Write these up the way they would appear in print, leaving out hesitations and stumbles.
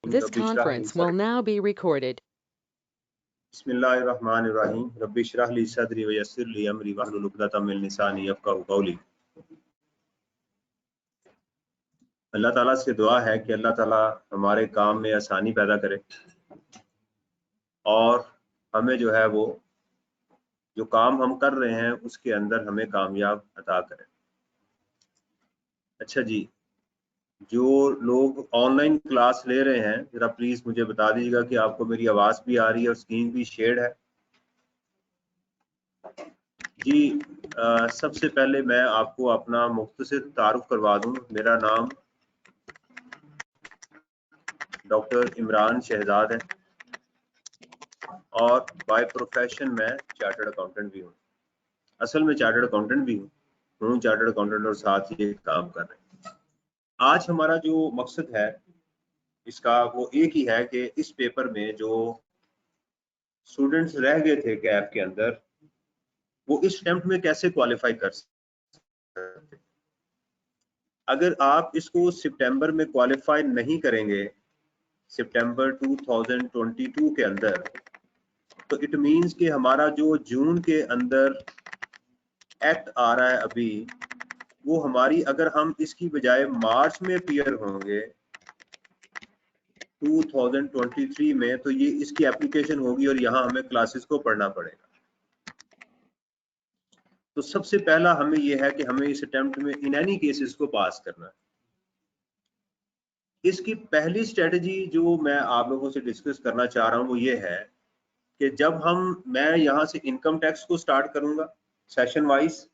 This conference will now be recorded. बिस्मिल्लाहिर्रहमानिर्रहीम rabbi इश्रह ली सदरी व यस्सिर ली अमरी वहलुल उक़दतम मिन लिसानी यफ़क़हू क़ौली। अल्लाह ताला से दुआ है कि अल्लाह ताला हमारे काम में आसानी पैदा करे और हमें जो है वो जो काम हम कर रहे हैं उसके अंदर हमें कामयाब अता करे। अच्छा जी, जो लोग ऑनलाइन क्लास ले रहे हैं जरा प्लीज मुझे बता दीजिएगा कि आपको मेरी आवाज़ भी आ रही है और स्क्रीन भी शेयर है जी। सबसे पहले मैं आपको अपना मुख्तसर तारुफ करवा दूं। मेरा नाम डॉक्टर इमरान शहजाद है और बाय प्रोफेशन मैं चार्टर्ड अकाउंटेंट भी हूँ। असल में चार्टर्ड अकाउंटेंट भी हूँ, चार्टर्ड अकाउंटेंट और साथ ही काम कर रहे हैं। आज हमारा जो मकसद है इसका वो एक ही है कि इस पेपर में जो स्टूडेंट्स रह गए थे कैफ के अंदर वो इस अटेम्प्ट में कैसे क्वालिफाई कर सकते। अगर आप इसको सितंबर में क्वालिफाई नहीं करेंगे, सितंबर 2022 के अंदर, तो इट मींस कि हमारा जो जून के अंदर एक्ट आ रहा है अभी वो हमारी, अगर हम इसकी बजाय मार्च में अपीयर होंगे 2023 में, तो ये इसकी एप्लीकेशन होगी और यहाँ हमें क्लासेस को पढ़ना पड़ेगा। तो सबसे पहला हमें यह है कि हमें इस अटेम्प्ट में इन एनी केसेस को पास करना है। इसकी पहली स्ट्रेटजी जो मैं आप लोगों से डिस्कस करना चाह रहा हूं वो ये है कि जब मैं यहां से इनकम टैक्स को स्टार्ट करूंगा सेशन वाइज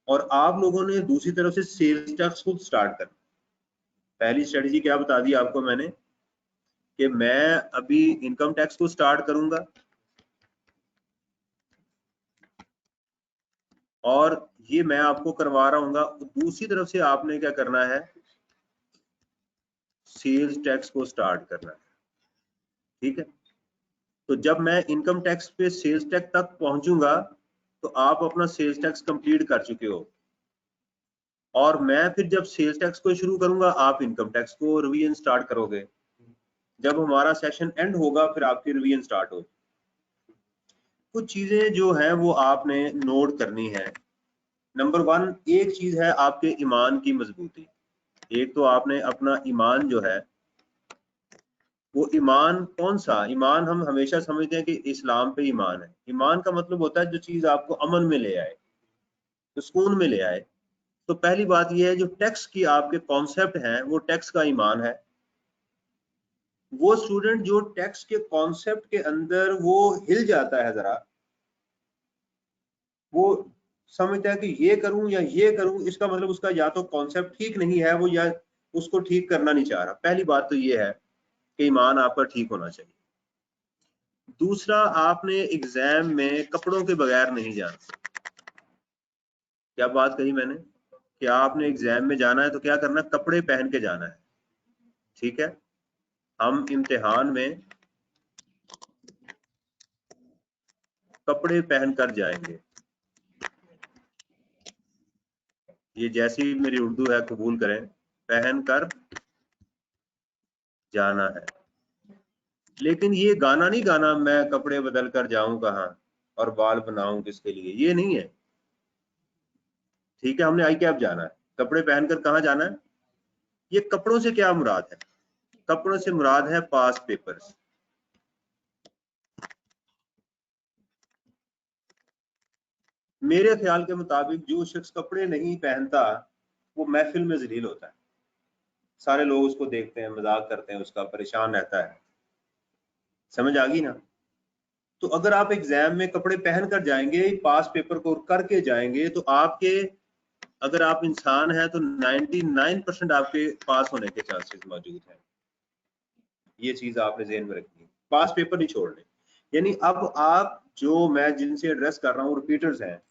और आप लोगों ने दूसरी तरफ से सेल्स टैक्स को स्टार्ट करना। पहली स्ट्रेटजी क्या बता दी आपको मैंने कि मैं अभी इनकम टैक्स को स्टार्ट करूंगा और ये मैं आपको करवा रहा हूँ। दूसरी तरफ से आपने क्या करना है, सेल्स टैक्स को स्टार्ट करना है। ठीक है, तो जब मैं इनकम टैक्स पे सेल्स टैक्स तक पहुंचूंगा तो आप अपना सेल्स टैक्स कंप्लीट कर चुके हो और मैं फिर जब सेल्स टैक्स को शुरू करूंगा आप इनकम टैक्स को रिवीजन स्टार्ट करोगे। जब हमारा सेशन एंड होगा फिर आपकी रिवीजन स्टार्ट होगी। कुछ चीजें जो है वो आपने नोट करनी है। नंबर 1 एक चीज है आपके ईमान की मजबूती। एक तो आपने अपना ईमान जो है वो ईमान कौन सा, ईमान हम हमेशा समझते हैं कि इस्लाम पे ईमान है। ईमान का मतलब होता है जो चीज आपको अमन में ले आए, तो सुकून में ले आए। तो पहली बात यह है जो टैक्स की आपके कॉन्सेप्ट हैं वो टैक्स का ईमान है। वो स्टूडेंट जो टैक्स के कॉन्सेप्ट के अंदर वो हिल जाता है, जरा वो समझता है कि ये करूं या ये करूं, इसका मतलब उसका या तो कॉन्सेप्ट ठीक नहीं है वो या उसको ठीक करना नहीं चाह रहा। पहली बात तो ये है कि ईमान आपका ठीक होना चाहिए। दूसरा, आपने एग्जाम में कपड़ों के बगैर नहीं जाना। क्या बात कही मैंने कि आपने एग्जाम में जाना है तो क्या करना, कपड़े पहन के जाना है। ठीक है, हम इम्तिहान में कपड़े पहनकर जाएंगे। ये जैसी मेरी उर्दू है कबूल करें, पहनकर जाना है। लेकिन ये गाना नहीं गाना मैं कपड़े बदल कर जाऊं कहाँ और बाल बनाऊं किसके लिए, ये नहीं है। ठीक है, हमने आई कैब जाना है, कपड़े पहनकर कहाँ जाना है। ये कपड़ों से क्या मुराद है, कपड़ों से मुराद है पास पेपर्स। मेरे ख्याल के मुताबिक जो शख्स कपड़े नहीं पहनता वो महफिल में जलील होता है। सारे लोग उसको देखते हैं, मजाक करते हैं, उसका परेशान रहता है। समझ आ गई ना। तो अगर आप एग्जाम में कपड़े पहन कर जाएंगे, पास पेपर को करके जाएंगे, तो आपके, अगर आप इंसान हैं तो 99% आपके पास होने के चांसेस मौजूद हैं। ये चीज आपने ज़हन में रखनी है, पास पेपर नहीं छोड़ने। यानी अब आप जो मैं जिनसे एड्रेस कर रहा हूँ रिपीटर्स हैं,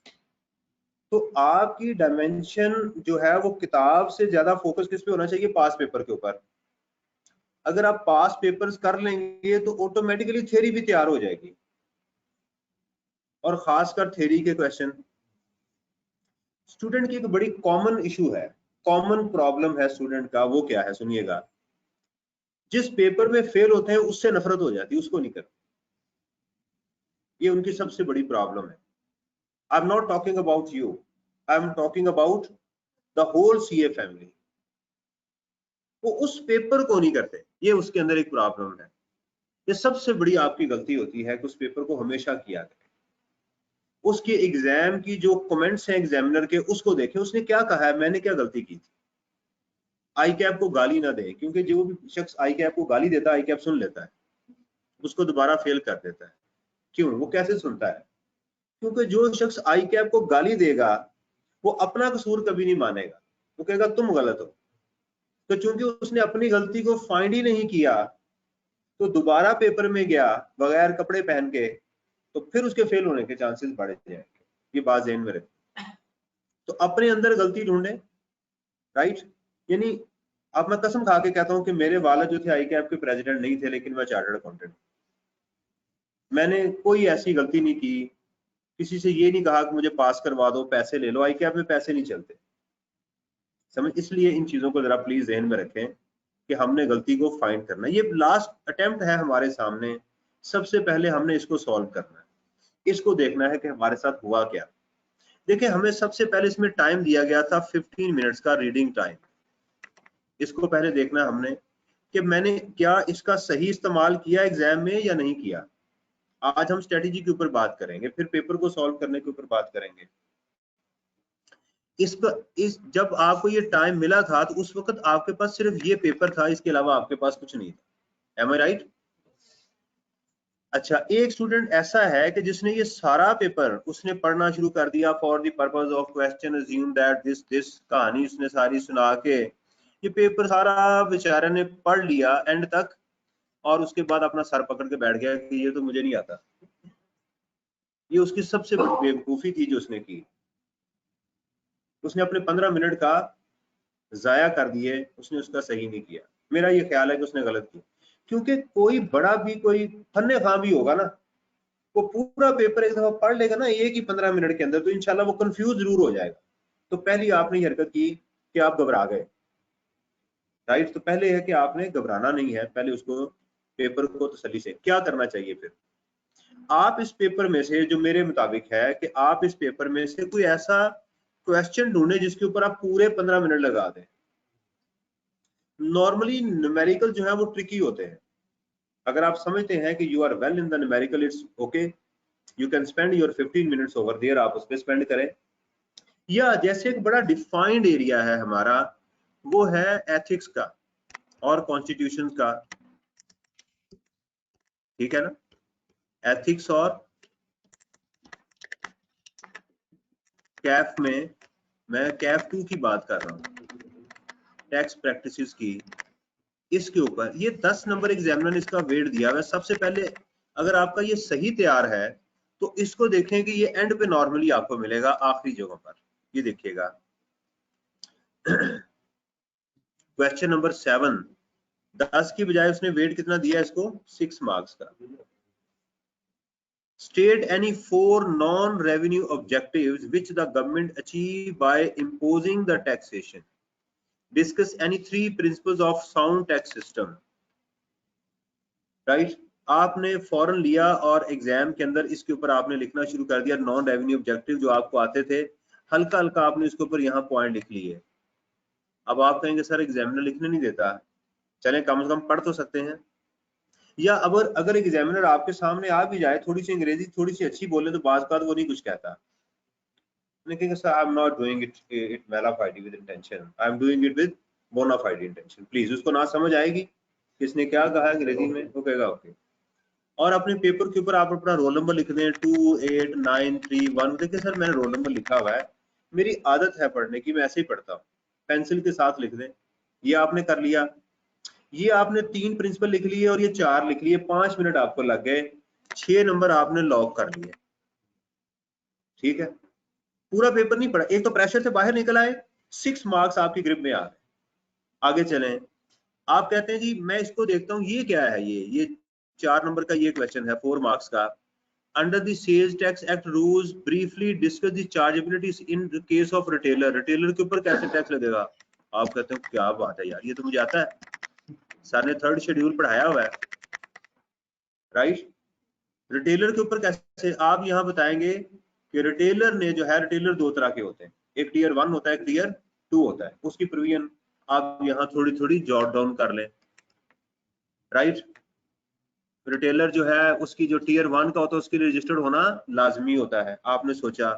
तो आपकी डायमेंशन जो है वो किताब से ज्यादा फोकस किस पे होना चाहिए, पास पेपर के ऊपर। अगर आप पास पेपर्स कर लेंगे तो ऑटोमेटिकली थ्योरी भी तैयार हो जाएगी, और खासकर थ्योरी के क्वेश्चन। स्टूडेंट की एक बड़ी कॉमन इशू है, कॉमन प्रॉब्लम है स्टूडेंट का, वो क्या है सुनिएगा। जिस पेपर में फेल होते हैं उससे नफरत हो जाती है, उसको नहीं करते। ये उनकी सबसे बड़ी प्रॉब्लम है। I am not talking about you, I am talking about the whole CA family. वो उस पेपर को नहीं करते, ये उसके अंदर एक प्रॉब्लम है। ये सबसे बड़ी आपकी गलती होती है कि उस पेपर को हमेशा किया करें। उसके एग्जाम की जो कमेंट्स हैं एग्जामिनर के, उसको देखें उसने क्या कहा है, मैंने क्या गलती की थी। आई कैप को गाली ना दे, क्योंकि जो भी शख्स आई कैप को गाली देता है आई कैप सुन लेता है, उसको दोबारा फेल कर देता है। क्यों? वो कैसे सुनता है? क्योंकि जो शख्स आई कैप को गाली देगा वो अपना कसूर कभी नहीं मानेगा, वो कहेगा तुम गलत हो। तो चूंकि उसने अपनी गलती को फाइंड ही नहीं किया तो दोबारा पेपर में गया बगैर कपड़े पहन के, तो फिर उसके फेल होने के चांसेस बढ़ जाएंगे। ये बात ध्यान में रखें। तो अपने अंदर गलती ढूंढे, राइट। यानी अब मैं कसम खा के कहता हूं कि मेरे वालिद जो थे आई कैप के प्रेसिडेंट नहीं थे, लेकिन मैं चार्टर्ड अकाउंटेंट। मैंने कोई ऐसी गलती नहीं की, किसी से ये नहीं कहा कि मुझे पास करवा दो, पैसे ले लो। आई कैप में पैसे नहीं चलते, समझ। इसलिए इन चीजों को जरा प्लीज ध्यान में रखें कि हमने गलती को फाइंड करना। ये लास्ट अटेम्प्ट है हमारे सामने, सबसे पहले हमने इसको सॉल्व करना है, इसको देखना है कि हमारे साथ हुआ क्या। देखिए हमें सबसे पहले इसमें टाइम दिया गया था 15 मिनट्स का रीडिंग टाइम। इसको पहले देखना हमने कि मैंने क्या इसका सही इस्तेमाल किया एग्जाम में या नहीं किया। आज हम स्ट्रेटेजी के ऊपर बात करेंगे, फिर पेपर को सॉल्व करने के ऊपर बात करेंगे। जब आपको ये टाइम मिला था तो उस वक्त आपके पास सिर्फ ये पेपर था, इसके अलावा आपके पास कुछ नहीं था। एम आई राइट? अच्छा, एक स्टूडेंट ऐसा है कि जिसने ये सारा पेपर उसने पढ़ना शुरू कर दिया, for the purpose of question assume that this कहानी उसने सारी सुना के ये पेपर सारा बेचारे ने पढ़ लिया एंड तक, और उसके बाद अपना सर पकड़ के बैठ गया कि ये तो मुझे नहीं आता। ये उसकी सबसे बड़ी बेवकूफी थी जो उसने की। उसने अपने 15 मिनट का जाया कर दिए, उसने उसका सही नहीं किया। मेरा ये ख्याल है कि उसने गलत किया, क्योंकि कोई बड़ा भी कोई फन्ने खां भी होगा ना, वो पूरा पेपर एक दफा पढ़ लेगा ना एक ही 15 मिनट के अंदर, तो इंशाल्लाह वो कंफ्यूज जरूर हो जाएगा। तो पहली आपने हरकत की कि आप घबरा गए, राइट। तो पहले है कि आपने घबराना नहीं है, पहले उसको पेपर को तसल्ली से क्या करना चाहिए। फिर आप इस पेपर में से, जो मेरे मुताबिक है कि आप इस पेपर में से कोई ऐसा क्वेश्चन ढूंढे जिसके ऊपर आप पूरे 15 मिनट लगा दें। नॉर्मली न्यूमेरिकल जो है वो ट्रिकी होते हैं। अगर आप समझते हैं कि you are well in the numerical, it's okay, you can spend your 15 minutes over there, आप उस पर स्पेंड करें। या जैसे एक बड़ा डिफाइंड एरिया है हमारा, वो है एथिक्स का और कॉन्स्टिट्यूशन का, ठीक है ना। एथिक्स और कैफ में, मैं कैफ 2 की बात कर रहा हूँ, टैक्स प्रैक्टिसेस की। इसके ऊपर ये 10 नंबर एग्जामिनर ने इसका वेट दिया हुआ। सबसे पहले अगर आपका ये सही तैयार है तो इसको देखें कि ये एंड पे नॉर्मली आपको मिलेगा आखिरी जगह पर। ये देखिएगा क्वेश्चन नंबर 7, 10 की बजाय उसने वेट कितना दिया इसको, 6 मार्क्स का। State any 4 non-revenue objectives which the government achieve by imposing the taxation. Discuss any 3 principles of sound tax system. Right? आपने फौरन लिया और एग्जाम के अंदर इसके ऊपर आपने लिखना शुरू कर दिया नॉन रेवेन्यू ऑब्जेक्टिव जो आपको आते थे, हल्का हल्का आपने इसके ऊपर यहाँ पॉइंट लिख लिए। अब आप कहेंगे सर एग्जामिनर लिखने नहीं देता, चलें कम से कम पढ़ तो सकते हैं। या अगर एग्जामिनर आपके सामने आ भी जाए, थोड़ी सी अंग्रेजी थोड़ी सी अच्छी बोले तो बात वो नहीं कुछ कहता, लेकिन sir I am not doing it mala fide with intention, I am doing it with bona fide intention. Please, उसको ना समझ आएगी किसने क्या कहा अंग्रेजी में, वो कहेगा ओके। और अपने पेपर के ऊपर आप अपना रोल नंबर लिख दें 28931। देखिए सर मैंने रोल नंबर लिखा हुआ है, मेरी आदत है पढ़ने की, मैं ऐसे ही पढ़ता हूँ, पेंसिल के साथ लिख दें। ये आपने कर लिया, ये आपने 3 प्रिंसिपल लिख लिए और ये 4 लिख लिए, 5 मिनट आपको लग गए, 6 नंबर आपने लॉक कर लिए, ठीक है। पूरा पेपर नहीं पढ़ा, एक तो प्रेशर से बाहर निकल आए, 6 मार्क्स आपकी ग्रिप में आ गए। आगे चलें, आप कहते हैं जी मैं इसको देखता हूँ ये क्या है, ये 4 नंबर का ये क्वेश्चन है 4 मार्क्स का। Under the sales tax act rules briefly discuss the chargeabilities in the case of retailer. Retailer के ऊपर कैसे टैक्स लगेगा? आप कहते हैं क्या बात है यार, ये तो मुझे आता है। सर ने 3rd शेड्यूल पढ़ाया हुआ है, राइट। रिटेलर के ऊपर कैसे आप यहाँ बताएंगे कि रिटेलर ने जो है, रिटेलर 2 तरह के होते हैं, एक टियर 1 होता है, एक टियर 2 होता है। उसकी प्रोविजन आप यहाँ थोड़ी थोड़ी जॉट डाउन कर लें, राइट। रिटेलर जो है उसकी जो टियर 1 का होता है उसके लिए रजिस्टर्ड होना लाजमी होता है, आपने सोचा,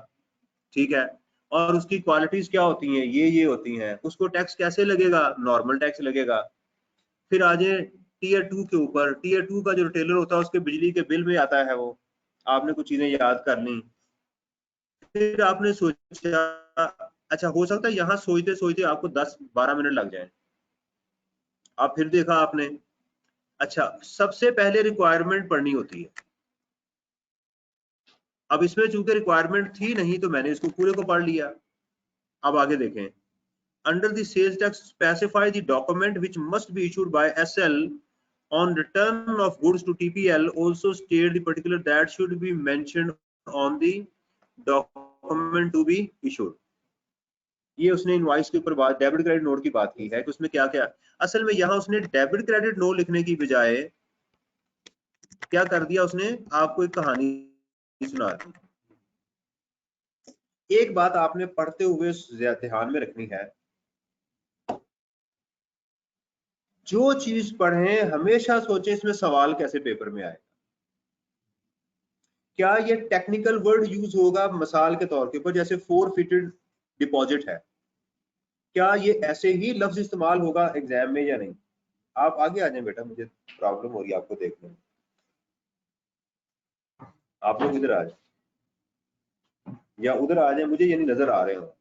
ठीक है। और उसकी क्वालिटीज क्या होती हैं, ये होती हैं। उसको टैक्स कैसे लगेगा, नॉर्मल टैक्स लगेगा। फिर आ जाए टियर 2 के ऊपर। टियर 2 का जो रिटेलर होता है उसके बिजली के बिल में आता है वो, आपने कुछ चीजें याद कर ली। फिर आपने सोचा, अच्छा हो सकता है यहाँ सोचते सोचते आपको 10-12 मिनट लग जाए। अब फिर देखा आपने, अच्छा सबसे पहले रिक्वायरमेंट पढ़नी होती है। अब इसमें चूंकि रिक्वायरमेंट थी नहीं तो मैंने इसको पूरे को पढ़ लिया। अब आगे देखें, under the sales tax specify the document which must be issued by SL on return of goods to TPL, also state the particular that should be mentioned on the document to be issued। ये उसने invoice के ऊपर बात, debit credit note की बात की है कि उसमें क्या क्या, असल में यहाँ उसने डेबिट क्रेडिट नोट लिखने की बजाय क्या कर दिया, उसने आपको एक कहानी सुना दी। एक बात आपने पढ़ते हुए ध्यान में रखनी है, जो चीज पढ़े हमेशा सोचे इसमें सवाल कैसे पेपर में आएगा। क्या ये टेक्निकल वर्ड यूज होगा मिसाल के तौर के ऊपर, जैसे फोरफिटेड डिपॉजिट है, क्या ये ऐसे ही लफ्ज इस्तेमाल होगा एग्जाम में या नहीं। आप आगे आ जाए बेटा, मुझे प्रॉब्लम हो रही है आपको देखने में। आप लोग इधर आ जाए या उधर आ जाए, मुझे ये नहीं नजर आ रहे हो।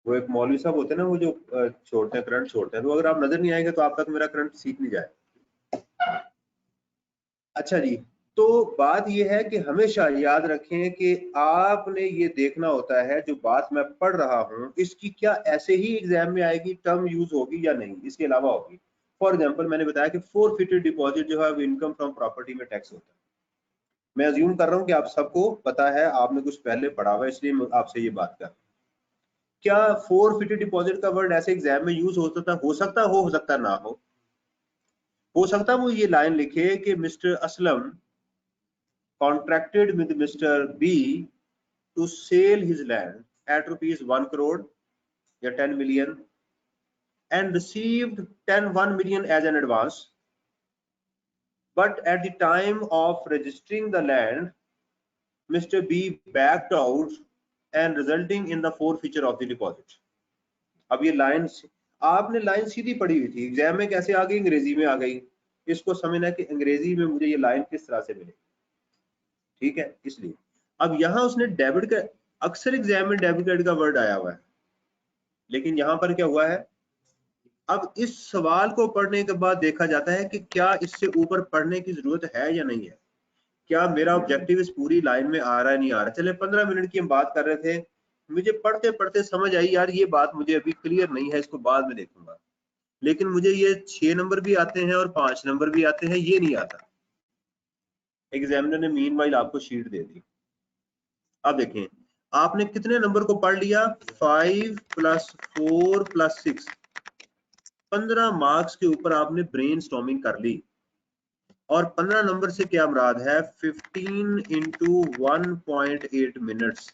वो एक मौलवी साहब होते हैं ना, वो जो छोड़ते हैं, करंट छोड़ते हैं, तो अगर आप नजर नहीं आएंगे तो आप तक मेरा करंट सीख नहीं जाए। अच्छा जी, तो बात यह है कि हमेशा याद रखें कि आपने ये देखना होता है जो बात मैं पढ़ रहा हूं इसकी क्या ऐसे ही एग्जाम में आएगी, टर्म यूज होगी या नहीं, इसके अलावा होगी। फॉर एग्जांपल मैंने बताया कि फोरफिटेड डिपॉजिट जो है वो इनकम फ्रॉम प्रॉपर्टी में टैक्स होता है। मैं अज्यूम कर रहा हूं कि आप सबको पता है, आपने कुछ पहले पढ़ा हुआ है, इसलिए मैं आपसे ये बात कर, क्या फोरफिटेड डिपॉजिट का वर्ड ऐसे एग्जाम में यूज होता था, हो सकता ना हो सकता वो ये लाइन लिखे कि mister Aslam contracted with Mr. B to sell his land at rupees 1 crore या 10 million and received 1 million as an advance, but at the time of registering the land Mr. B backed out and resulting in the forfeiture of the deposit। अब ये line आपने line सीधी पढ़ी हुई थी, exam में कैसे आ गई, अंग्रेजी में आ गई। इसको समझना कि अंग्रेजी में मुझे ये लाइन किस तरह से मिलेगी, ठीक है। इसलिए अब यहाँ उसने डेबिट का, अक्सर एग्जाम में डेबिट क्रेडिट का वर्ड आया हुआ है, लेकिन यहाँ पर क्या हुआ है, अब इस सवाल को पढ़ने के बाद देखा जाता है कि क्या इससे ऊपर पढ़ने की जरूरत है या नहीं है, क्या मेरा ऑब्जेक्टिव इस पूरी लाइन में आ रहा है नहीं आ रहा। चले 15 मिनट की हम बात कर रहे थे, मुझे पढ़ते पढ़ते समझ आई यार ये बात मुझे अभी क्लियर नहीं है, इसको बाद में देखूंगा। लेकिन मुझे ये 6 नंबर भी आते हैं और 5 नंबर भी आते हैं, ये नहीं आता। एग्जामिनर ने मीनवाइल आपको शीट दे दी। अब देखें आपने कितने नंबर को पढ़ लिया, 5 + 4 + 6, 15 मार्क्स के ऊपर आपने ब्रेन स्टॉर्मिंग कर ली। और 15 नंबर से क्या मुराद है, 15 × 1.8 मिनट्स,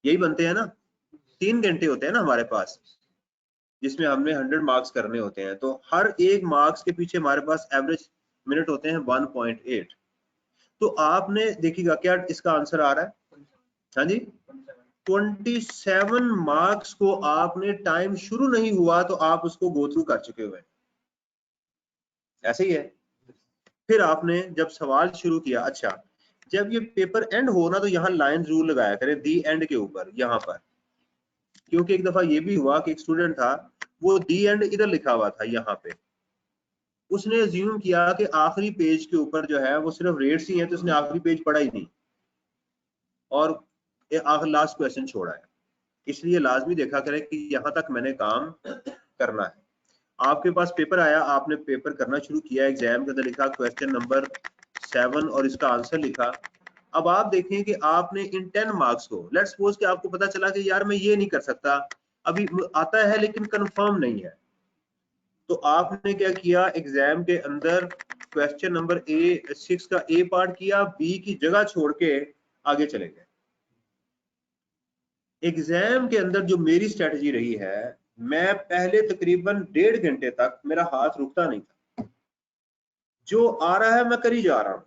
यही बनते हैं ना। 3 घंटे होते हैं ना हमारे पास, जिसमें हमने 100 मार्क्स करने होते हैं, तो हर एक मार्क्स के पीछे हमारे पास एवरेज मिनट होते हैं 1.8। तो आपने देखिएगा क्या इसका आंसर आ रहा है, हाँ जी 27 मार्क्स को आपने, टाइम शुरू नहीं हुआ तो आप उसको गो थ्रू कर चुके हुए, ऐसे ही है। फिर आपने जब सवाल शुरू किया, अच्छा जब ये पेपर एंड हो ना तो यहाँ लाइन जरूर लगाया करें दी एंड के ऊपर यहाँ पर, क्योंकि एक दफा ये भी हुआ कि एक स्टूडेंट था वो दी एंड इधर लिखा हुआ था यहाँ पे, उसने अज्यूम किया कि आखिरी पेज के ऊपर जो है वो सिर्फ रेट्स ही हैं, तो उसने आखिरी पेज पढ़ा ही नहीं और आखिर लास्ट क्वेश्चन छोड़ा है। इसलिए लाजमी देखा करें कि यहाँ तक मैंने काम करना है। आपके पास पेपर आया, आपने पेपर करना शुरू किया, एग्जाम के अंदर लिखा क्वेश्चन नंबर 7 और इसका आंसर लिखा, अब आप देखें कि आपने इन 10 मार्क्स को, लेट्स सपोज कि आपको पता चला कि यार मैं ये नहीं कर सकता, अभी आता है लेकिन कंफर्म नहीं है, तो आपने क्या किया, एग्जाम के अंदर क्वेश्चन नंबर A6 का A पार्ट किया, B की जगह छोड़ के आगे चले गए। एग्जाम के अंदर जो मेरी स्ट्रेटजी रही है, मैं पहले तकरीबन 1.5 घंटे तक मेरा हाथ रुकता नहीं था, जो आ रहा है मैं कर ही जा रहा हूं,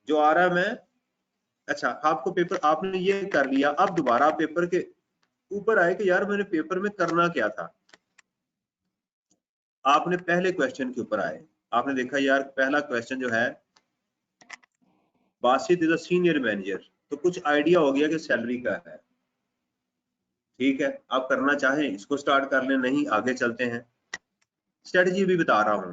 जो आ रहा है मैं, अच्छा आपको पेपर आपने ये कर लिया, अब दोबारा पेपर के ऊपर आए कि यार मैंने पेपर में करना क्या था, आपने पहले क्वेश्चन के ऊपर आए, आपने देखा यार पहला क्वेश्चन जो है, Basit is a senior manager, तो कुछ आइडिया हो गया कि सैलरी का है, ठीक है, आप करना चाहें इसको स्टार्ट कर लें, नहीं आगे चलते हैं, स्ट्रेटजी भी बता रहा हूं।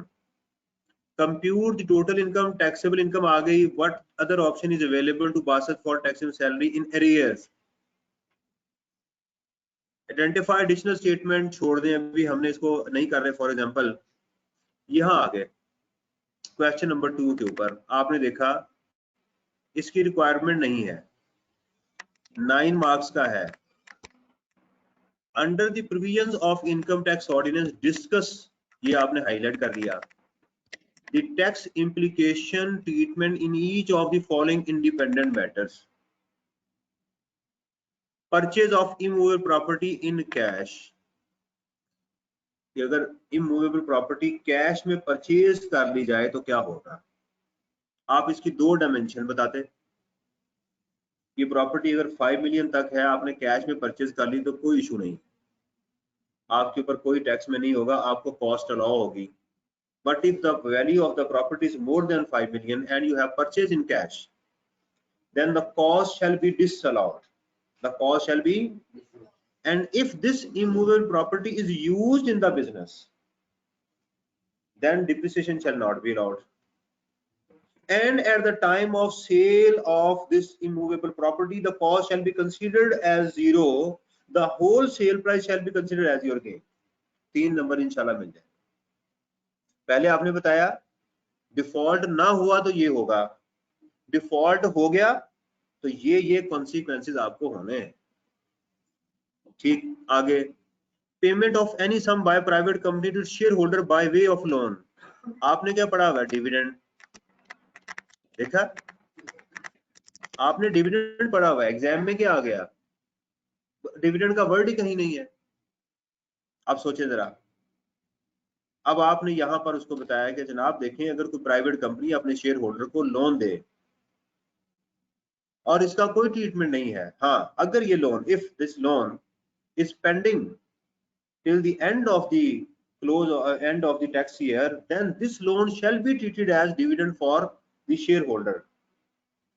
Compute the total income, taxable income आ गई, what other option is available to बासित for taxable salary in arrears, identify additional statement छोड़ दें, अभी हमने इसको नहीं कर रहे। फॉर एग्जांपल यहां आ गए क्वेश्चन नंबर 2 के ऊपर, आपने देखा इसकी रिक्वायरमेंट नहीं है, 9 मार्क्स का है, under the provisions of income tax ordinance discuss, ये आपने हाईलाइट कर दिया, the tax implication treatment in each of the following independent matters, purchase of immovable property in cash, कि अगर इमूवेबल प्रॉपर्टी कैश में परचेज कर ली जाए तो क्या होगा, आप इसकी 2 डायमेंशन बताते, ये प्रॉपर्टी अगर 5 मिलियन तक है, आपने कैश में परचेज कर ली तो कोई इशू नहीं, आपके ऊपर कोई टैक्स में नहीं होगा, आपको कॉस्ट अलाउ होगी। But if the value of the property is more than 5 million and you have purchased in cash, then the cost shall be disallowed, the cost shall be, and if this immovable property is used in the business, then depreciation shall not be allowed, and at the time of sale of this immovable property the cost shall be considered as zero, the whole sale price shall be considered as your gain। 3 number इंशाल्लाह मिल जाए। पहले आपने बताया default ना हुआ तो ये होगा, डिफॉल्ट हो गया तो ये कॉन्सिक्वेंसेस आपको होने हैं, ठीक। आगे, payment of any sum by private company to share holder by way of loan, आपने क्या पढ़ा हुआ है, डिविडेंड, देखा आपने डिविडेंड पढ़ा हुआ है, एग्जाम में क्या आ गया, डिविडेंड का वर्ड ही कहीं नहीं है। अब सोचें जरा, अब आपने यहां पर उसको बताया कि जनाब देखें अगर कोई प्राइवेट कंपनी अपने शेयर होल्डर को लोन दे और इसका कोई ट्रीटमेंट नहीं है, हाँ अगर ये loan, if this loan is pending till the end of the end of the tax year, then this loan shall be treated as dividend for the shareholder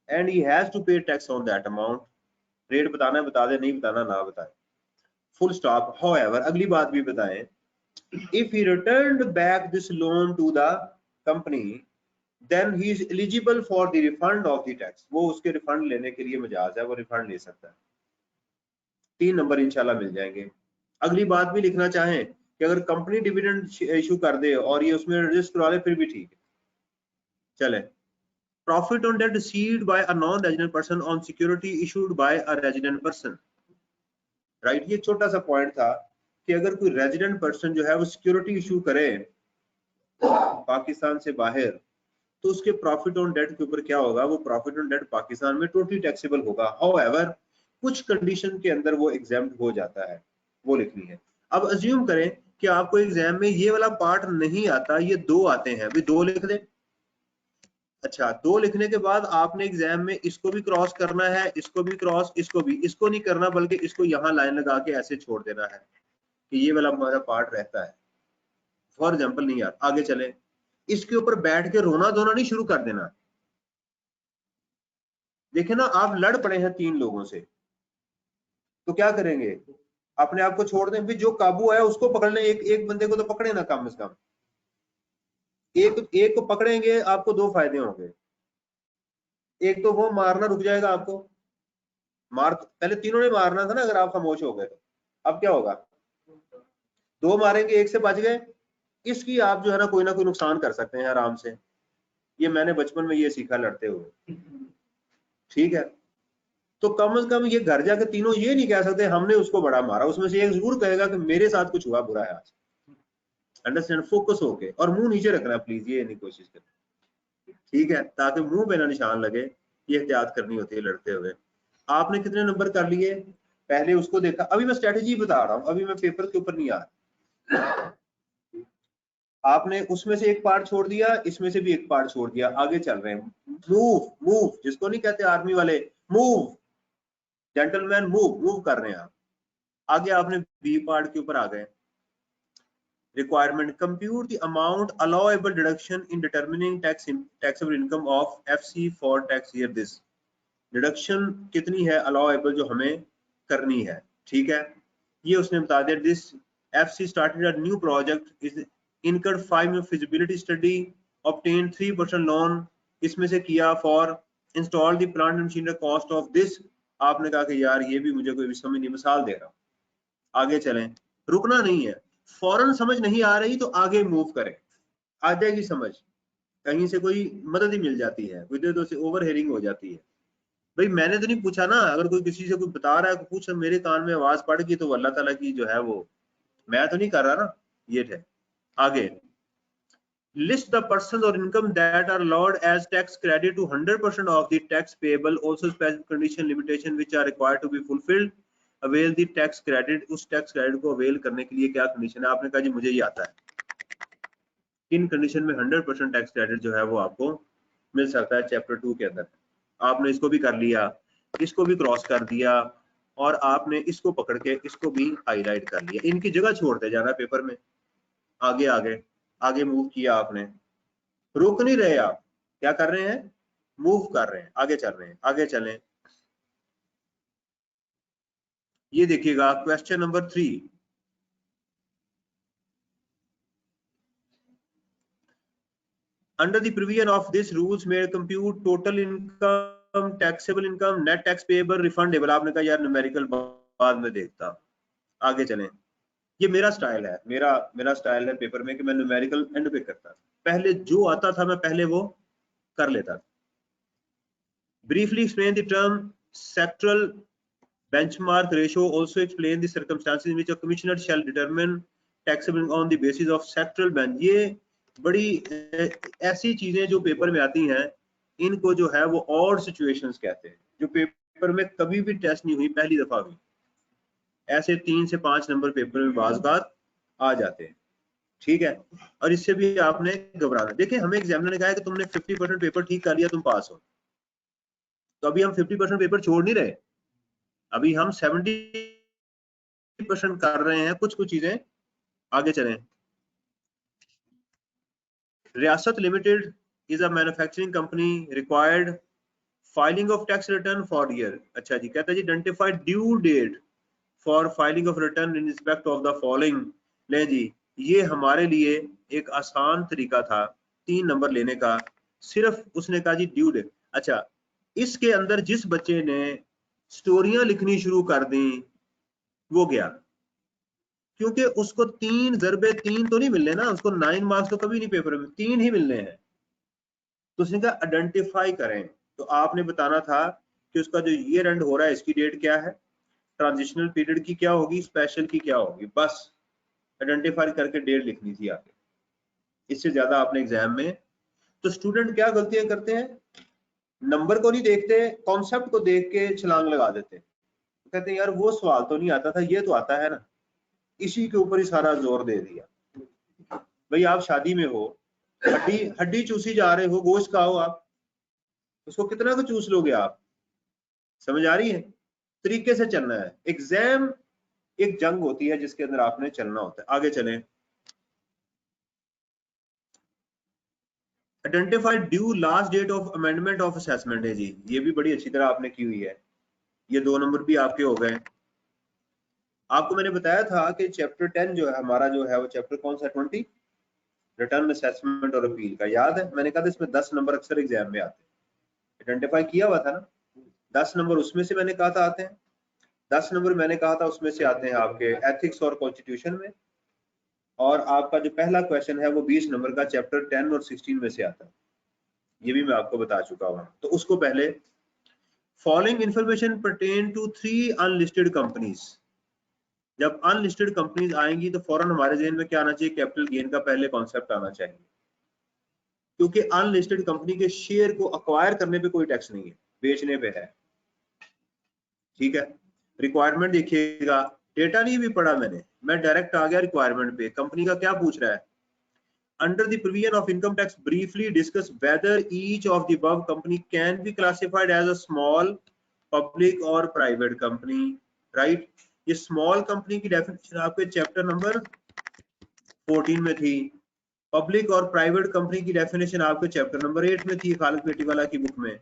and he has to pay tax on that amount। Rate बताना है बता दे, नहीं बताना ना बताए, full stop। however अगली बात भी बताएं, if he returned back this loan to the company then he is eligible for the refund of the tax, वो उसके रिफंड लेने के लिए मजाज है, वो रिफंड ले सकता है। 3 नंबर इंशाल्लाह मिल जाएंगे। अगली बात भी लिखना चाहें कि अगर कंपनी डिविडेंड इशू कर दे और ये उसमें रजिस्टर करा ले फिर भी ठीक है, चले। Profit on debt received by a non resident person on security issued by a resident person, right. ये छोटा सा पॉइंट था कि अगर कोई रेजिडेंट पर्सन जो है वो सिक्योरिटी इशू करे पाकिस्तान से बाहर, तो उसके प्रॉफिट ऑन डेट के ऊपर क्या होगा, वो प्रॉफिट ऑन डेट पाकिस्तान में टोटली टैक्सेबल होगा। हाउएवर कुछ कंडीशन के अंदर वो एग्जाम्प्ट हो जाता है, वो लिखनी है। अब अज्यूम करें कि आपको एग्जाम में ये वाला पार्ट नहीं आता, ये 2 आते हैं, अभी 2 लिख दें। अच्छा 2 लिखने के बाद आपने एग्जाम में इसको भी क्रॉस करना है, इसको भी क्रॉस, इसको भी, इसको नहीं करना बल्कि इसको यहाँ लाइन लगा के ऐसे छोड़ देना है कि ये वाला हमारा पार्ट रहता है। फॉर एग्जाम्पल नहीं यार, आगे चले, इसके ऊपर बैठ के रोना धोना नहीं शुरू कर देना। देखे ना आप लड़ पड़े हैं 3 लोगों से, तो क्या करेंगे, अपने आप को छोड़ दें, फिर जो काबू है उसको पकड़ लें, एक बंदे को तो पकड़े ना कम से कम, एक को पकड़ेंगे आपको 2 फायदे होंगे, एक तो वो मारना रुक जाएगा आपको, पहले तीनों ने मारना था ना, अगर आप खामोश हो गए तो अब क्या होगा, 2 मारेंगे, एक से बच गए, इसकी आप जो है ना कोई नुकसान कर सकते हैं आराम से। ये मैंने बचपन में ये सीखा लड़ते हुए, ठीक है। तो कम से कम ये घर जाके तीनों ये नहीं कह सकते हमने उसको बड़ा मारा, उसमें से एक जरूर कहेगा कि मेरे साथ कुछ हुआ बुरा है आज। अंडरस्टैंड, फोकस होके, और मुंह नीचे रखना प्लीज, ये नहीं कोशिश करना, ठीक है, ताकि मुंह पे ना निशान लगे, ये एहतियात करनी होती है लड़ते हुए। आपने कितने नंबर कर लिए, पहले उसको देखा, अभी मैं स्ट्रेटेजी बता रहा हूँ, अभी मैं पेपर के ऊपर नहीं आ रहा। आपने उसमें से एक पार्ट छोड़ दिया, इसमें से भी एक पार्ट छोड़ दिया, आगे चल रहे हैं। मूव, मूव जिसको नहीं कहते आर्मी वाले, मूव, जेंटलमैन मूव, मूव कर रहे हैं आप। आगे आपने बी पार्ट के ऊपर आ गए। Requirement, compute the amount allowable deduction in determining taxable income of FC for tax year this. Deduction कितनी है अलाउएबल जो हमें करनी है, ठीक है, ये उसने बता दिया। This FC started a new project is incurred 5 feasibility study, obtain 3% loan, इसमें से किया for install the plant and machinery, cost of this. आपने कहा कि यार ये भी मुझे कोई समझ नहीं, मिसाल दे रहा हूँ, आगे चलें, रुकना नहीं है, फौरन समझ नहीं आ रही तो आगे मूव करें, आ जाएगी समझ, कहीं से कोई मदद ही मिल जाती है, विद्युत से ओवर हेयरिंग हो जाती है। भाई मैंने तो नहीं पूछा ना, अगर कोई किसी से कोई बता रहा है पूछ, मेरे कान में आवाज पड़ गई तो अल्लाह ताला की जो है वो, मैं तो नहीं कर रहा ना, ये है। आगे, list the persons or income that are allowed as tax credit to 100% of the tax payable, also specific condition limitation which are required to be fulfilled, avail the tax credit। उस tax credit को avail करने के लिए क्या condition है, आपने कहा जी मुझे ये आता है, किन कंडीशन में 100% टैक्स क्रेडिट जो है वो आपको मिल सकता है चैप्टर 2 के अंदर। आपने इसको भी कर लिया, इसको भी क्रॉस कर दिया, और आपने इसको पकड़ के इसको भी हाईलाइट कर लिया, इनकी जगह छोड़ते जाना पेपर में, आगे आगे आगे मूव किया आपने, रुक नहीं रहे आप, क्या कर रहे हैं, मूव कर रहे हैं, आगे चल रहे हैं, आगे चलें। ये देखिएगा question number 3, under the provision of this rules may compute total income, taxable income, net tax payable, refundable। आपने कहा यार न्यूमेरिकल बाद में देखता, आगे चलें। ये मेरा स्टाइल है, मेरा स्टाइल है पेपर में कि मैं न्यूमेरिकल एंड पे करता, पहले जो आता था मैं पहले वो कर लेता। briefly explain the term sectoral benchmark ratio, also explain the circumstances in which a commissioner shall determine taxable on the basis of sectoral bench। ये बड़ी ऐसी चीजें जो पेपर में आती हैं, इनको जो है वो ऑड सिचुएशंस कहते हैं, जो पेपर में कभी भी टेस्ट नहीं हुई, पहली दफा हुई, ऐसे 3 से 5 नंबर पेपर में बाज़ आ जाते हैं, ठीक है। और इससे भी आपने घबराना, देखिए हमें एग्जामिनर ने कहा है कि तुमने 50% पेपर ठीक कर लिया तुम पास हो, तो अभी हम 50% पेपर छोड़ नहीं रहे, अभी हम 70% कर रहे हैं, कुछ चीजें, आगे चलें। Riyasat limited is a manufacturing company, required filing of tax return for year. अच्छा जी, कहता है जी identified due date for filing of return in respect of the following. ले जी, ये हमारे लिए एक आसान तरीका था 3 नंबर लेने का, सिर्फ उसने कहा जी ड्यू डेट। अच्छा, इसके अंदर जिस बच्चे ने स्टोरियां लिखनी शुरू कर दी वो गया, क्योंकि उसको 3 ज़रबे 3 तो नहीं मिलने ना, उसको 9 मार्क्स तो कभी नहीं पेपर में, 3 ही मिलने हैं। तो उसने कहा आइडेंटिफाई करें, तो आपने बताना था कि उसका जो ईयर एंड हो रहा है इसकी डेट क्या है, ट्रांजिशनल पीरियड की क्या होगी, स्पेशल की क्या होगी, बस आइडेंटिफाई करके डेट लिखनी थी आगे, इससे ज्यादा आपने एग्जाम में। तो स्टूडेंट क्या गलतियां करते हैं, नंबर को नहीं देखते, कॉन्सेप्ट को देख के छलांग लगा देते, कहते हैं यार वो सवाल तो नहीं आता था, ये तो आता है ना, इसी के ऊपर ही सारा जोर दे दिया। भाई आप शादी में हो, हड्डी हड्डी चूसी जा रहे हो, गोश्त खाओ आप, उसको कितना तो चूस लोगे आप, समझ आ रही है, तरीके से चलना है। एग्जाम एक जंग होती है जिसके अंदर आपने चलना होता है, आगे चलें। Identified due last date of amendment of assessment है जी, ये भी बड़ी अच्छी तरह आपने की हुई है, ये 2 नंबर भी आपके हो गए। आपको मैंने बताया था कि चैप्टर 10 जो है हमारा, जो है वो चैप्टर कौन सा, 20 रिटर्न असेसमेंट और अपील का, याद है मैंने कहा था इसमें 10 नंबर अक्सर एग्जाम में आते हैं, आइडेंटिफाई किया हुआ था ना, 10 नंबर उसमें से मैंने कहा था आते हैं, 10 नंबर मैंने कहा था उसमें से आते हैं आपके एथिक्स और कॉन्स्टिट्यूशन में, और आपका जो पहला क्वेश्चन है वो 20 नंबर का चैप्टर 10 और 16 में से आता है, ये भी मैं आपको बता चुका हूँ। तो उसको पहले following information pertain to 3 unlisted companies. जब अनलिस्टेड कंपनीज आएंगी तो फौरन हमारे जहन में क्या आना चाहिए, कैपिटल गेन का पहले कॉन्सेप्ट आना चाहिए, क्योंकि अनलिस्टेड कंपनी के शेयर को अक्वायर करने पे कोई टैक्स नहीं है, बेचने पे है। ठीक है, रिक्वायरमेंट देखिएगा, डेटा नहीं भी पढ़ा मैंने, मैं डायरेक्ट आ गया रिक्वायरमेंट पे। कंपनी का क्या पूछ रहा है, under the provision of income tax briefly discuss whether each of the above company can be classified as a small public or private company, right? ये small company की डेफिनेशन आपके चैप्टर नंबर 14 में थी, पब्लिक और private company की definition आपके chapter number 8 में थी खालिद पेटीवाला की बुक में।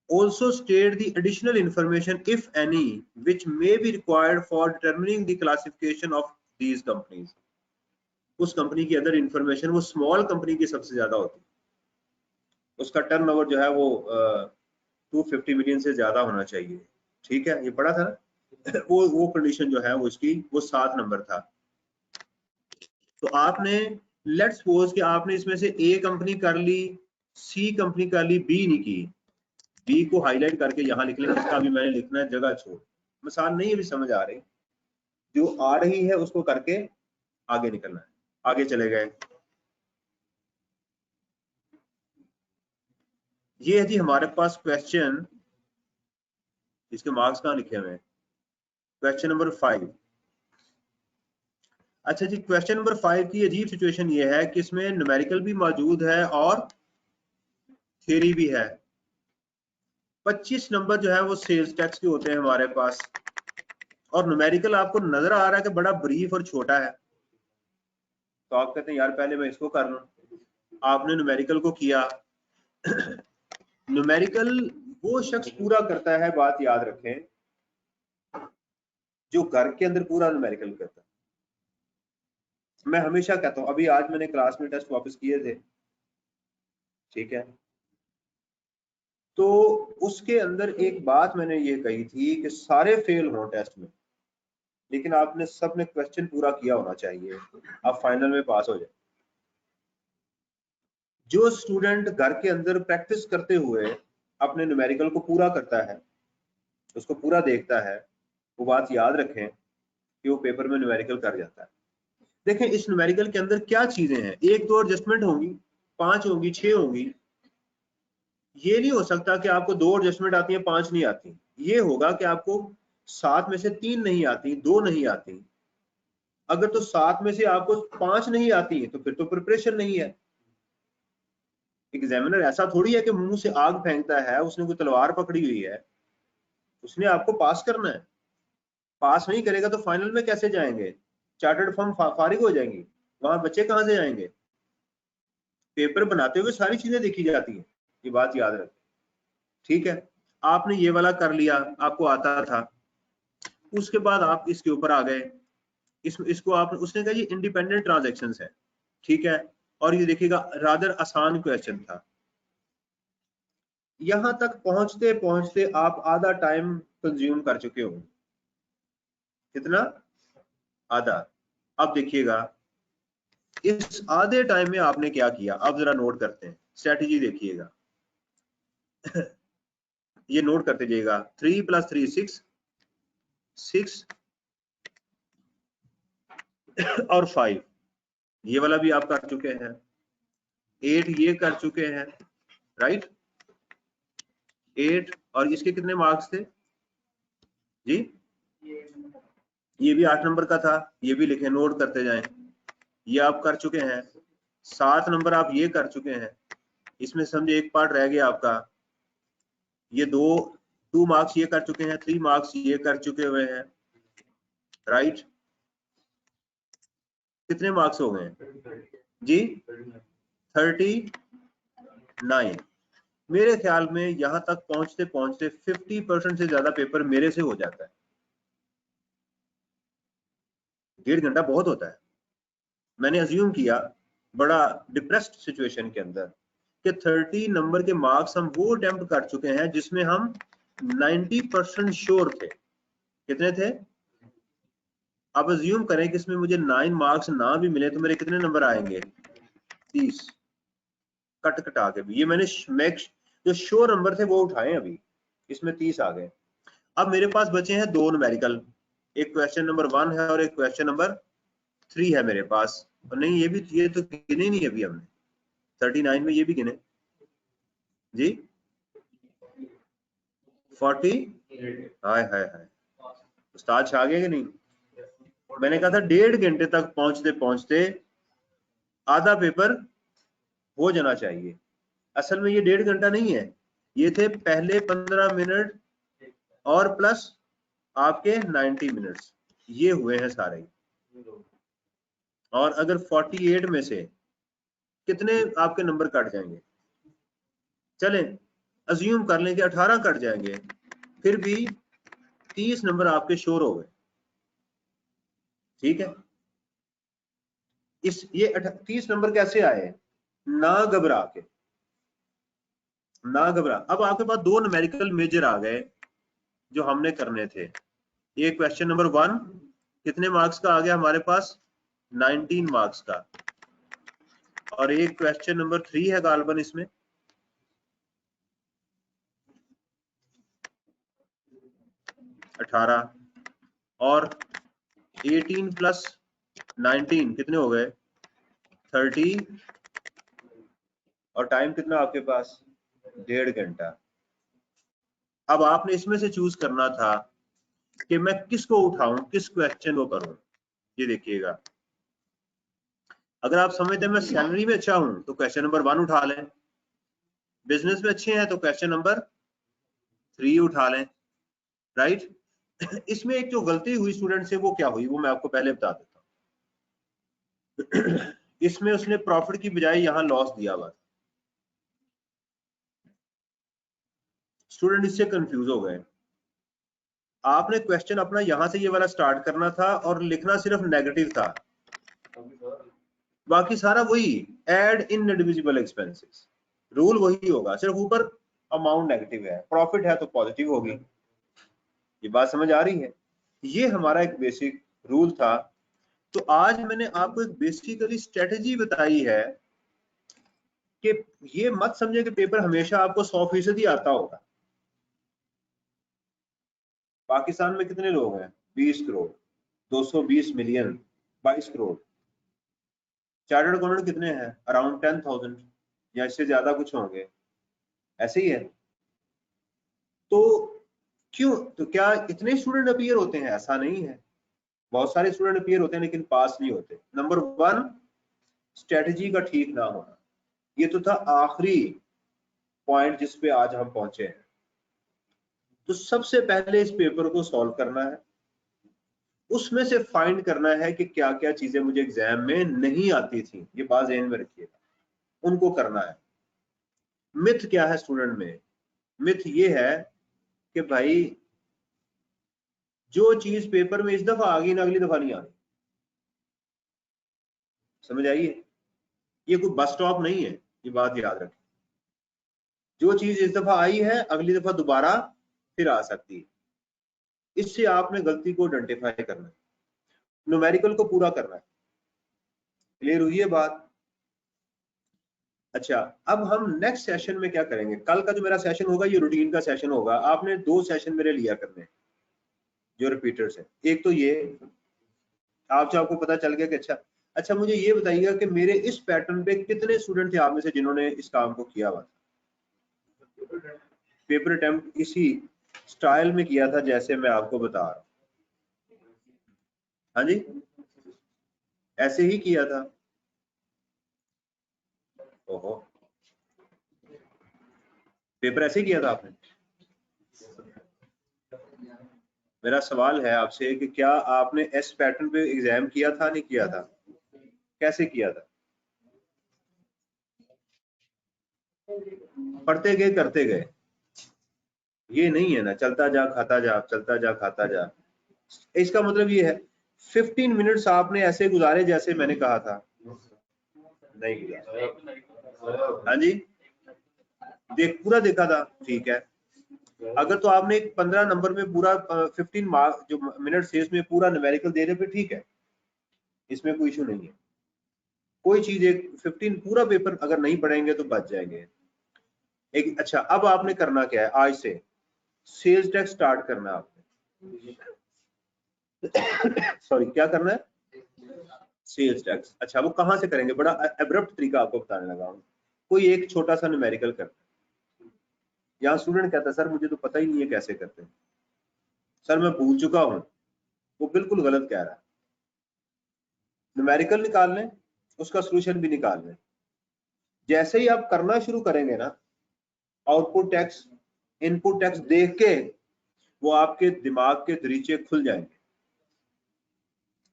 Also state the additional information if any which may be required for determining the classification of these companies। उस कंपनी की अदर इंफॉर्मेशन वो स्मॉल कंपनी की सबसे ज्यादा होती है, उसका टर्नओवर जो है वो 250 मिलियन से ज्यादा होना चाहिए। ठीक है, ये पढ़ा था ना वो कंडीशन जो है वो इसकी वो 7 नंबर था। तो आपने लेट्स सपोज कि आपने इसमें से ए कंपनी कर ली, सी कंपनी कर ली, बी नहीं की, बी को हाईलाइट करके यहाँ लिख लें, इसका भी मैंने लिखना है जगह छोड़, मिसाल नहीं अभी समझ आ रही, जो आ रही है उसको करके आगे निकलना है। आगे चले गए, ये है जी हमारे पास क्वेश्चन, इसके मार्क्स कहाँ लिखे हुए हैं, क्वेश्चन नंबर 5। अच्छा जी, क्वेश्चन नंबर 5 की अजीब सिचुएशन ये है कि इसमें न्यूमेरिकल भी मौजूद है और थ्योरी भी है। 25 नंबर जो है वो सेल्स टैक्स के होते हैं हमारे पास, और न्यूमेरिकल आपको नजर आ रहा है कि बड़ा ब्रीफ और छोटा है, तो आप कहते हैं यार पहले मैं इसको कर लूं। आपने न्यूमेरिकल को किया न्यूमेरिकल वो शख्स पूरा करता है, बात याद रखें, जो घर के अंदर पूरा न्यूमेरिकल करता है। मैं हमेशा कहता हूं, अभी आज मैंने क्लास में टेस्ट वापस किए थे, ठीक है, तो उसके अंदर एक बात मैंने ये कही थी कि सारे फेल हो टेस्ट में, लेकिन आपने सबने क्वेश्चन पूरा किया होना चाहिए, आप फाइनल में पास हो जाए। जो स्टूडेंट घर के अंदर प्रैक्टिस करते हुए अपने न्यूमेरिकल को पूरा करता है, उसको पूरा देखता है, वो बात याद रखें कि वो पेपर में न्यूमेरिकल कर जाता है। देखें इस न्यूमेरिकल के अंदर क्या चीजें हैं, 1-2 एडजस्टमेंट होंगी, 5 होंगी, 6 होंगी। ये नहीं हो सकता कि आपको 2 एडजस्टमेंट आती हैं 5 नहीं आती, ये होगा कि आपको 7 में से 3 नहीं आती, 2 नहीं आती। अगर तो 7 में से आपको 5 नहीं आती तो फिर तो प्रिपरेशन नहीं है। एग्जामिनर ऐसा थोड़ी है कि मुंह से आग फेंकता है, उसने कोई तलवार पकड़ी हुई है, उसने आपको पास करना है। पास नहीं करेगा तो फाइनल में कैसे जाएंगे, चार्टर्ड फर्म फारिग हो जाएंगी, वहां बच्चे कहां से जाएंगे। पेपर बनाते हुए सारी चीजें देखी जाती हैं, ये बात याद रखें। ठीक है, आपने ये वाला कर लिया, आपको आता था, उसके बाद आप इसके ऊपर आ गए, इसको आप, उसने कहा जी इंडिपेंडेंट ट्रांजैक्शंस है, ठीक है, और ये देखिएगा रादर आसान क्वेश्चन था। यहां तक पहुंचते पहुंचते आप आधा टाइम कंज्यूम कर चुके हो, कितना, आधा। अब देखिएगा इस आधे टाइम में आपने क्या किया, अब जरा नोट करते हैं, स्ट्रेटेजी देखिएगा ये नोट करते जाइएगा, 3 + 3 6, 6 और 5 ये वाला भी आप कर चुके हैं, 8 ये कर चुके हैं, राइट, 8, और इसके कितने मार्क्स थे जी, ये भी 8 नंबर का था, ये भी लिखे, नोट करते जाएं, ये आप कर चुके हैं। 7 नंबर आप ये कर चुके हैं, इसमें समझे एक पार्ट रह गया आपका, ये 2 मार्क्स ये कर चुके हैं, 3 मार्क्स ये कर चुके हुए हैं, राइट। कितने मार्क्स हो गए जी, 39। मेरे ख्याल में यहां तक पहुंचते पहुंचते 50% से ज्यादा पेपर मेरे से हो जाता है। 1.5 घंटा बहुत होता है। मैंने अज्यूम किया बड़ा डिप्रेस्ड सिचुएशन के अंदर कि 30 नंबर के मार्क्स हम वो अटेम्प्ट कर चुके हैं जिसमें हम 90% श्योर थे। कितने थे, अब अज्यूम करें कि इसमें मुझे 9 मार्क्स ना भी मिले तो मेरे कितने नंबर आएंगे, 30 कट कटा के भी। ये मैंने जो श्योर नंबर थे वो उठाए अभी, इसमें 30 आ गए। अब मेरे पास बचे हैं दो न्यूमेरिकल, एक क्वेश्चन नंबर 1 है और एक क्वेश्चन नंबर 3 है मेरे पास। और नहीं, ये तो गिने नहीं अभी हमने, 39 में ये भी गिने जी। 40, हाय हाय हाय, उस्ताद छा गए कि नहीं। मैंने कहा था 1.5 घंटे तक पहुंचते पहुंचते आधा पेपर हो जाना चाहिए। असल में ये 1.5 घंटा नहीं है, ये थे पहले 15 मिनट और प्लस आपके 90 मिनट्स, ये हुए हैं सारे। और अगर 48 में से कितने आपके नंबर कट जाएंगे, चलें अज्यूम कर लें कि 18 कट जाएंगे, फिर भी 30 नंबर आपके श्योर हो गए। ठीक है, ये 30 नंबर कैसे आए, ना घबरा के, ना घबरा। अब आपके पास दो न्यूमेरिकल मेजर आ गए जो हमने करने थे। ये क्वेश्चन नंबर 1 कितने मार्क्स का आ गया हमारे पास, 19 मार्क्स का, और एक क्वेश्चन नंबर 3 है गालबन इसमें 18, और 18 प्लस 19 कितने हो गए, 30, और टाइम कितना आपके पास, 1.5 घंटा। अब आपने इसमें से चूज करना था कि मैं किसको उठाऊं, किस क्वेश्चन को करूं। ये देखिएगा, अगर आप समझते हैं मैं सैलरी में अच्छा हूं तो क्वेश्चन नंबर 1 उठा लें, बिजनेस में अच्छे हैं तो क्वेश्चन नंबर 3 उठा लें, राइट। इसमें एक जो गलती हुई स्टूडेंट से वो क्या हुई, वो मैं आपको पहले बता देता हूँ। इसमें उसने प्रॉफिट की बजाय यहां लॉस दिया हुआ, स्टूडेंट इससे कंफ्यूज हो गए। आपने क्वेश्चन अपना यहां से ये वाला स्टार्ट करना था और लिखना सिर्फ नेगेटिव था, बाकी सारा वही एड इन डिविजिबल एक्सपेंसेस, रूल वही होगा, सिर्फ ऊपर अमाउंट नेगेटिव है, प्रॉफिट है तो पॉजिटिव होगी। ये बात समझ आ रही है, ये हमारा एक बेसिक रूल था। तो आज मैंने आपको एक बेसिकली स्ट्रेटेजी बताई है कि ये मत समझे कि पेपर हमेशा आपको 100% आता होगा। पाकिस्तान में कितने लोग हैं, 20 crore, 220 million, 22 crore. Chartered accountant कितने हैं, अराउंड 10,000 या इससे ज्यादा कुछ होंगे, ऐसे ही है। तो क्यों, तो क्या इतने स्टूडेंट अपीयर होते हैं, ऐसा नहीं है, बहुत सारे स्टूडेंट अपीयर होते हैं लेकिन पास नहीं होते। नंबर 1 स्ट्रेटजी का ठीक ना होना, ये तो था आखिरी पॉइंट जिस पे आज हम पहुंचे हैं। तो सबसे पहले इस पेपर को सॉल्व करना है, उसमें से फाइंड करना है कि क्या क्या चीजें मुझे एग्जाम में नहीं आती थी, ये बात ध्यान में रखिएगा, उनको करना है। मिथ क्या है स्टूडेंट में, मिथ ये है कि भाई जो चीज पेपर में इस दफा आ गई ना अगली दफा नहीं आनी। समझ आइए, ये कोई बस स्टॉप नहीं है, ये बात याद रखें। जो चीज इस दफा आई है अगली दफा दोबारा फिर आ सकती है। इससे आपने गलती को आइडेंटिफाई करना है, न्यूमेरिकल को पूरा करना है। क्लियर हुई है बात। अच्छा, अब हम नेक्स्ट सेशन में क्या करेंगे, कल का जो मेरा सेशन होगा ये रूटीन का सेशन होगा। आपने 2 सेशन मेरे लिया करने जो रिपीटर्स है, एक तो ये आपको पता चल गया कि अच्छा मुझे ये बताइएगा कि मेरे इस पैटर्न पे कितने स्टूडेंट थे आप में से जिन्होंने इस काम को किया हुआ था, पेपर अटेम्प्ट इसी स्टाइल में किया था जैसे मैं आपको बता रहा हूं। हाँ जी, ऐसे ही किया था। ओहो, पेपर ऐसे ही किया था आपने। मेरा सवाल है आपसे कि क्या आपने इस पैटर्न पे एग्जाम किया था, नहीं किया था, कैसे किया था, पढ़ते गए करते गए, ये नहीं है ना चलता जा खाता जा, चलता जा खाता जा। इसका मतलब ये है 15 मिनट्स आपने ऐसे गुजारे जैसे मैंने कहा था, नहीं गुजारे। हाँ जी, पूरा देखा था, ठीक है। अगर तो आपने एक 15 नंबर में पूरा 15 मार्क जो मिनट से इसमें पूरा न्यूमेरिकल दे रहे फिर ठीक है, इसमें कोई इशू नहीं है। कोई चीज एक 15 पूरा पेपर अगर नहीं पढ़ेंगे तो बच जाएंगे। एक अच्छा, अब आपने करना क्या है, आज से सेल्स टैक्स स्टार्ट करना है आपने। सॉरी, क्या करना है? Sales tax. अच्छा, वो कहाँ से करेंगे? बड़ा एब्रप्ट तरीका आपको बताने लगा हूँ। कोई एक छोटा सा न्यूमेरिकल करता है। यहाँ स्टूडेंट कहता है सर मुझे तो पता ही नहीं है कैसे करते हैं, सर मैं भूल चुका हूँ। वो बिल्कुल गलत कह रहा है। न्यूमेरिकल निकाल लें, उसका सोल्यूशन भी निकाल लें। जैसे ही आप करना शुरू करेंगे ना, आउटपुट टैक्स इनपुट टैक्स देख के वो आपके दिमाग के दरीचे खुल जाएंगे।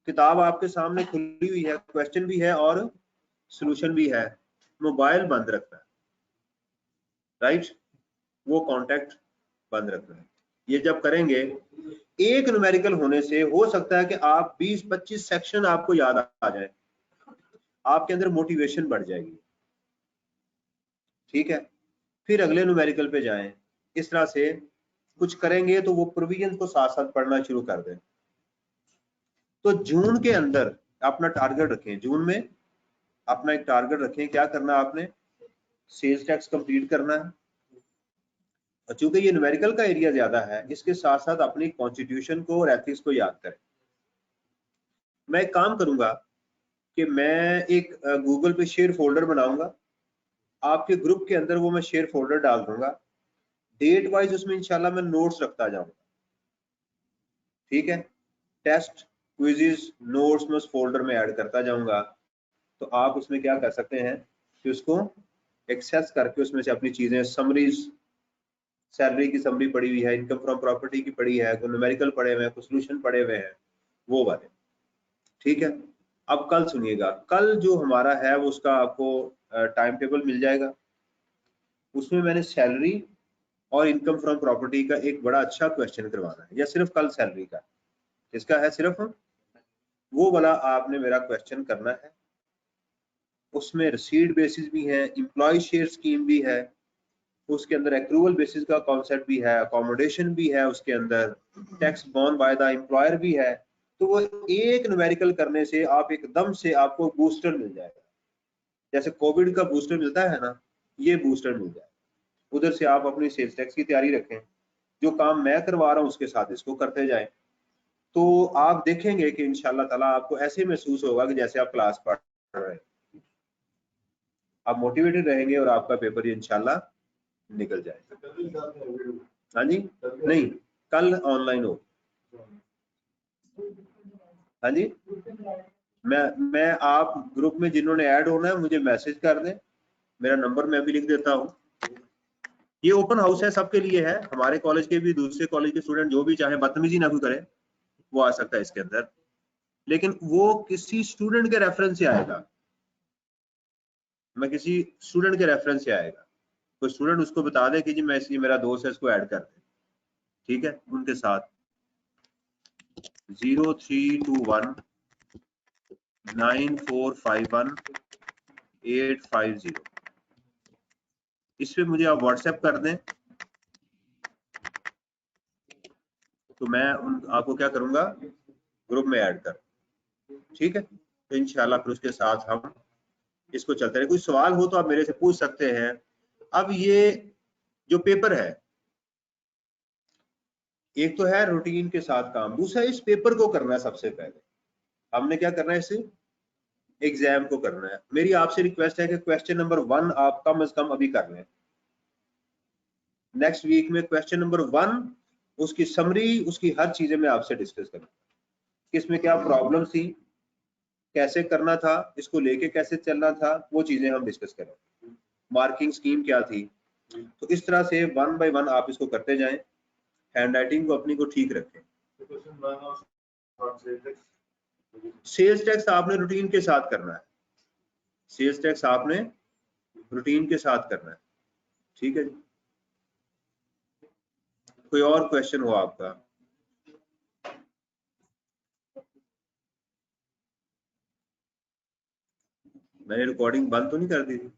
किताब आपके सामने खुली हुई है, क्वेश्चन भी है और सॉल्यूशन भी है, मोबाइल बंद रखना है, राइट? वो कॉन्टेक्ट बंद रखना है। ये जब करेंगे, एक न्यूमेरिकल होने से हो सकता है कि आप 20-25 सेक्शन आपको याद आ जाए, आपके अंदर मोटिवेशन बढ़ जाएगी। ठीक है, फिर अगले न्यूमेरिकल पे जाएं। इस तरह से कुछ करेंगे तो वो प्रोविजन को साथ साथ पढ़ना शुरू कर दें। तो जून के अंदर अपना टारगेट रखें, जून में अपना एक टारगेट रखें। क्या करना है आपने? सेल्स टैक्स कंप्लीट करना है। और चूंकि ये न्यूमेरिकल का एरिया ज्यादा है, इसके साथ साथ अपनी कॉन्स्टिट्यूशन को और एथिक्स को याद करें। मैं एक काम करूंगा कि मैं एक गूगल पे शेयर फोल्डर बनाऊंगा, आपके ग्रुप के अंदर वो मैं शेयर फोल्डर डाल दूंगा। डेट वाइज उसमें इंशाल्लाह मैं नोट्स रखता जाऊंगा। ठीक है, टेस्ट, क्विज़ेस, नोट्स में उस फोल्डर में ऐड करता जाऊंगा। तो आप उसमें क्या कर सकते हैं कि उसको एक्सेस करके उसमें से अपनी चीजें, समरीज, सैलरी की समरी पड़ी हुई है, इनकम फ्रॉम प्रॉपर्टी की पड़ी है, कोई न्यूमेरिकल पड़े हुए हैं, कुछ सोल्यूशन पड़े हुए हैं, वो वाले। ठीक है, अब कल सुनिएगा, कल जो हमारा है वो उसका आपको टाइम टेबल मिल जाएगा। उसमें मैंने सैलरी और इनकम फ्रॉम प्रॉपर्टी का एक बड़ा अच्छा क्वेश्चन करवाना है, या सिर्फ कल सैलरी का? इसका है सिर्फ वो वाला आपने मेरा क्वेश्चन करना है। उसमें रिसीट बेसिस भी है, एम्प्लॉय शेयर स्कीम भी है, उसके अंदर एक्रूवल बेसिस का कॉन्सेप्ट भी है, अकोमोडेशन भी है, उसके अंदर tax born by the employer भी है। तो वो एक न्यूमेरिकल करने से आप एकदम से आपको बूस्टर मिल जाएगा, जैसे कोविड का बूस्टर मिलता है ना, ये बूस्टर मिल जाएगा। उधर से आप अपनी सेल्स टैक्स की तैयारी रखें, जो काम मैं करवा रहा हूँ उसके साथ इसको करते जाएं। तो आप देखेंगे कि इंशाल्लाह ताला आपको ऐसे महसूस होगा कि जैसे आप क्लास पढ़ रहे हैं, आप मोटिवेटेड रहेंगे और आपका पेपर इंशाल्लाह निकल जाएगा। हाँ जी, नहीं, कल ऑनलाइन हो। हाँ जी, मैं आप ग्रुप में जिन्होंने ऐड होना है मुझे मैसेज कर दें, मेरा नंबर मैं भी लिख देता हूँ। ये ओपन हाउस है, सबके लिए है, हमारे कॉलेज के भी, दूसरे कॉलेज के स्टूडेंट जो भी चाहे बदतमीजी ना कोई करे, वो आ सकता है इसके अंदर, लेकिन वो किसी स्टूडेंट के रेफरेंस से आएगा। मैं किसी स्टूडेंट के रेफरेंस से आएगा, कोई स्टूडेंट उसको बता दे कि जी मैं इसलिए मेरा दोस्त है इसको ऐड कर दे। ठीक है, उनके साथ 03219451 850, इस पे मुझे आप व्हाट्सएप कर दें, तो मैं आपको क्या करूंगा, ग्रुप में ऐड कर। ठीक है, तो इंशाल्लाह फिर उसके साथ हम इसको चलते रहे। कोई सवाल हो तो आप मेरे से पूछ सकते हैं। अब ये जो पेपर है, एक तो है रूटीन के साथ काम, दूसरा इस पेपर को करना है। सबसे पहले हमने क्या करना है, इस एग्जाम को करना है। मेरी आपसे रिक्वेस्ट है कि क्वेश्चन नंबर 1 आप कम से कम अभी कर लें। नेक्स्ट वीक में क्वेश्चन नंबर 1, उसकी समरी, उसकी हर चीजें मैं आपसे डिस्कस करूंगा, किसमें क्या प्रॉब्लम थी, कैसे करना था, इसको लेके कैसे चलना था, वो चीजें हम डिस्कस करेंगे। मार्किंग स्कीम क्या थी। तो इस तरह से 1 बाय 1 आप इसको करते जाएं, हैंड राइटिंग को अपनी को ठीक रखें। सेल्स टैक्स आपने रूटीन के साथ करना है, सेल्स टैक्स आपने रूटीन के साथ करना है। ठीक है जी, कोई और क्वेश्चन हो आपका? मैंने रिकॉर्डिंग बंद तो नहीं कर दी थी?